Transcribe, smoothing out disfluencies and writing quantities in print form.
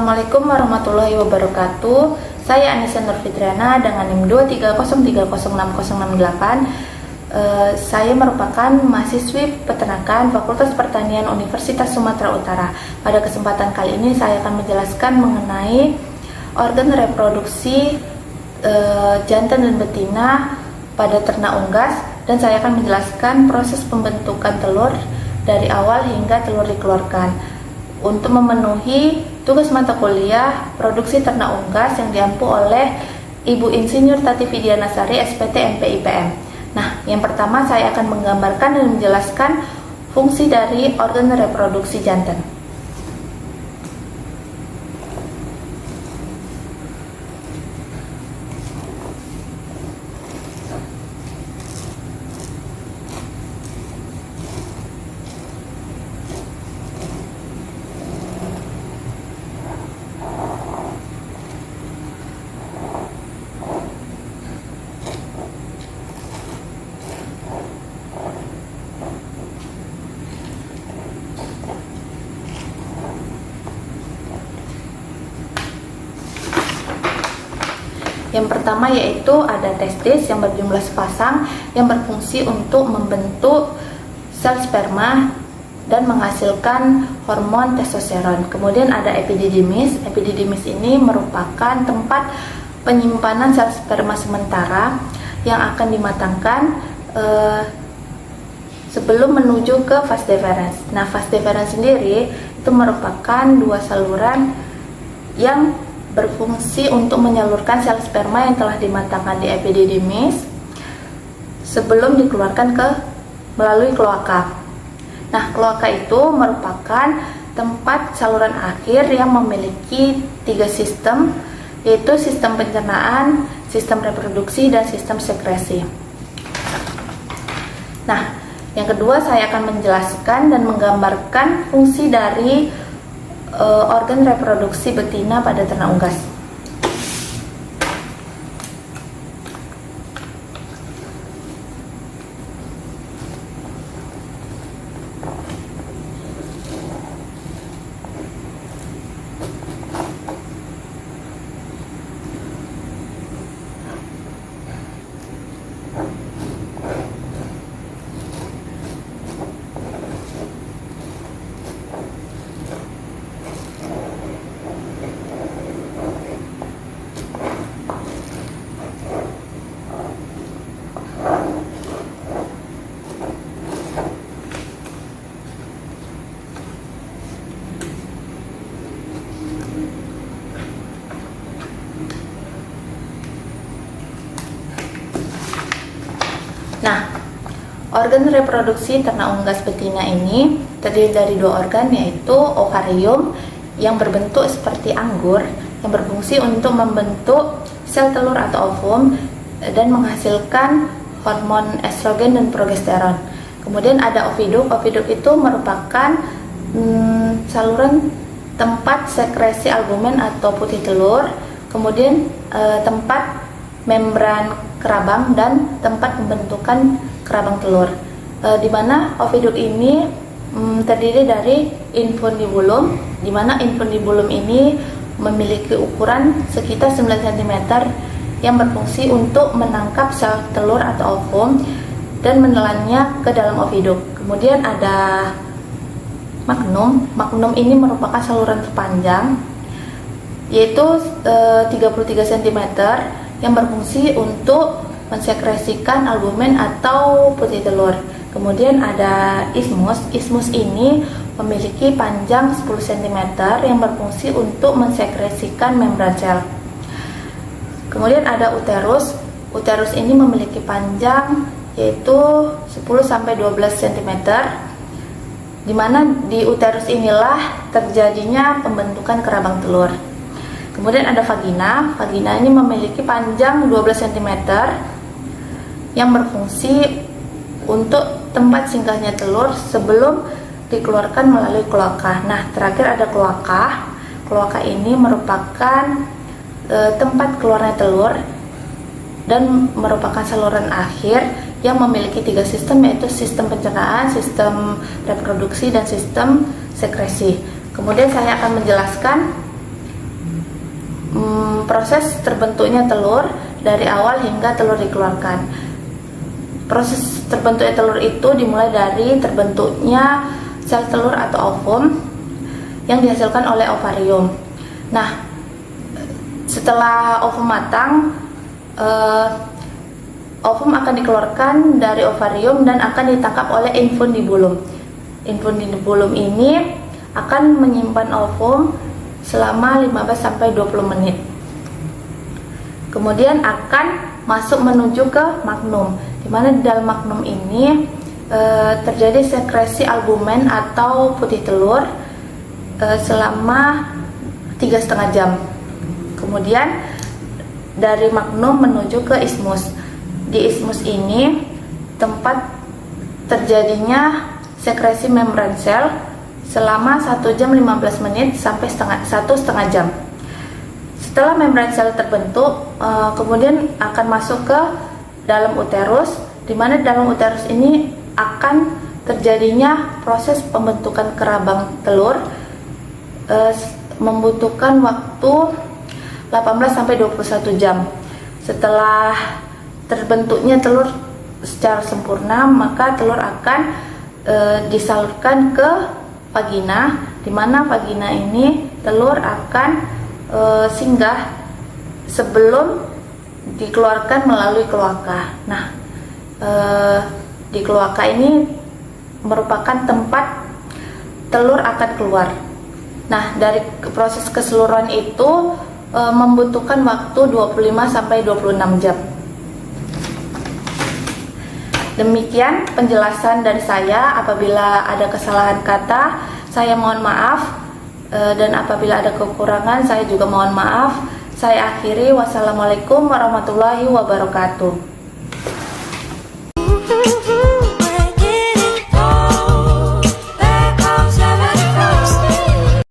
Assalamualaikum warahmatullahi wabarakatuh. Saya Anissa Nur Fitriana dengan NIM 230306068. Saya merupakan mahasiswi peternakan Fakultas Pertanian Universitas Sumatera Utara. Pada kesempatan kali ini saya akan menjelaskan mengenai organ reproduksi jantan dan betina pada ternak unggas, dan saya akan menjelaskan proses pembentukan telur dari awal hingga telur dikeluarkan untuk memenuhi tugas mata kuliah produksi ternak unggas yang diampu oleh Ibu Insinyur Tati Fidianasari SPT MPIPM. Nah, yang pertama saya akan menggambarkan dan menjelaskan fungsi dari organ reproduksi jantan. Yang pertama yaitu ada testis yang berjumlah sepasang yang berfungsi untuk membentuk sel sperma dan menghasilkan hormon testosteron. Kemudian ada epididymis. Epididymis ini merupakan tempat penyimpanan sel sperma sementara yang akan dimatangkan sebelum menuju ke vas deferens. Nah, vas deferens sendiri itu merupakan dua saluran yang berfungsi untuk menyalurkan sel sperma yang telah dimatangkan di epididymis sebelum dikeluarkan melalui kloaka. Nah, kloaka itu merupakan tempat saluran akhir yang memiliki tiga sistem, yaitu sistem pencernaan, sistem reproduksi, dan sistem sekresi. Nah, yang kedua saya akan menjelaskan dan menggambarkan fungsi dari organ reproduksi betina pada ternak unggas. Nah, organ reproduksi ternak unggas betina ini terdiri dari dua organ, yaitu ovarium yang berbentuk seperti anggur yang berfungsi untuk membentuk sel telur atau ovum dan menghasilkan hormon estrogen dan progesteron. Kemudian ada oviduk. Oviduk itu merupakan saluran tempat sekresi albumen atau putih telur, kemudian tempat membran kerabang dan tempat pembentukan kerabang telur, di mana oviduk ini terdiri dari infundibulum, di mana infundibulum ini memiliki ukuran sekitar 9 cm yang berfungsi untuk menangkap sel telur atau ovum dan menelannya ke dalam oviduk. Kemudian ada magnum. Magnum ini merupakan saluran terpanjang, yaitu 33 cm yang berfungsi untuk mensekresikan albumen atau putih telur. Kemudian ada isthmus. Isthmus ini memiliki panjang 10 cm yang berfungsi untuk mensekresikan membran sel. Kemudian ada uterus. Uterus ini memiliki panjang yaitu 10-12 cm, di mana di uterus inilah terjadinya pembentukan kerabang telur. Kemudian ada vagina. Vagina ini memiliki panjang 12 cm yang berfungsi untuk tempat singgahnya telur sebelum dikeluarkan melalui kloaka. Nah, terakhir ada kloaka. Kloaka ini merupakan tempat keluarnya telur dan merupakan saluran akhir yang memiliki tiga sistem, yaitu sistem pencernaan, sistem reproduksi, dan sistem sekresi. Kemudian saya akan menjelaskan proses terbentuknya telur dari awal hingga telur dikeluarkan. Proses terbentuknya telur itu dimulai dari terbentuknya sel telur atau ovum yang dihasilkan oleh ovarium. Nah, setelah ovum matang, ovum akan dikeluarkan dari ovarium dan akan ditangkap oleh infundibulum. Infundibulum ini akan menyimpan ovum selama 15-20 menit. Kemudian akan masuk menuju ke magnum, di mana di dalam magnum ini terjadi sekresi albumen atau putih telur selama 3,5 jam. Kemudian dari magnum menuju ke ismus. Di ismus ini tempat terjadinya sekresi membran sel selama 1 jam 15 menit sampai 1,5 jam. Setelah membran sel terbentuk, kemudian akan masuk ke dalam uterus, di mana dalam uterus ini akan terjadinya proses pembentukan kerabang telur, membutuhkan waktu 18-21 jam. Setelah terbentuknya telur secara sempurna, maka telur akan disalurkan ke vagina, di mana vagina ini telur akan singgah sebelum dikeluarkan melalui kloaka. Nah, di kloaka ini merupakan tempat telur akan keluar. Nah, dari proses keseluruhan itu membutuhkan waktu 25-26 jam. Demikian penjelasan dari saya. Apabila ada kesalahan kata, saya mohon maaf, dan apabila ada kekurangan, saya juga mohon maaf. Saya akhiri. Wassalamualaikum warahmatullahi wabarakatuh.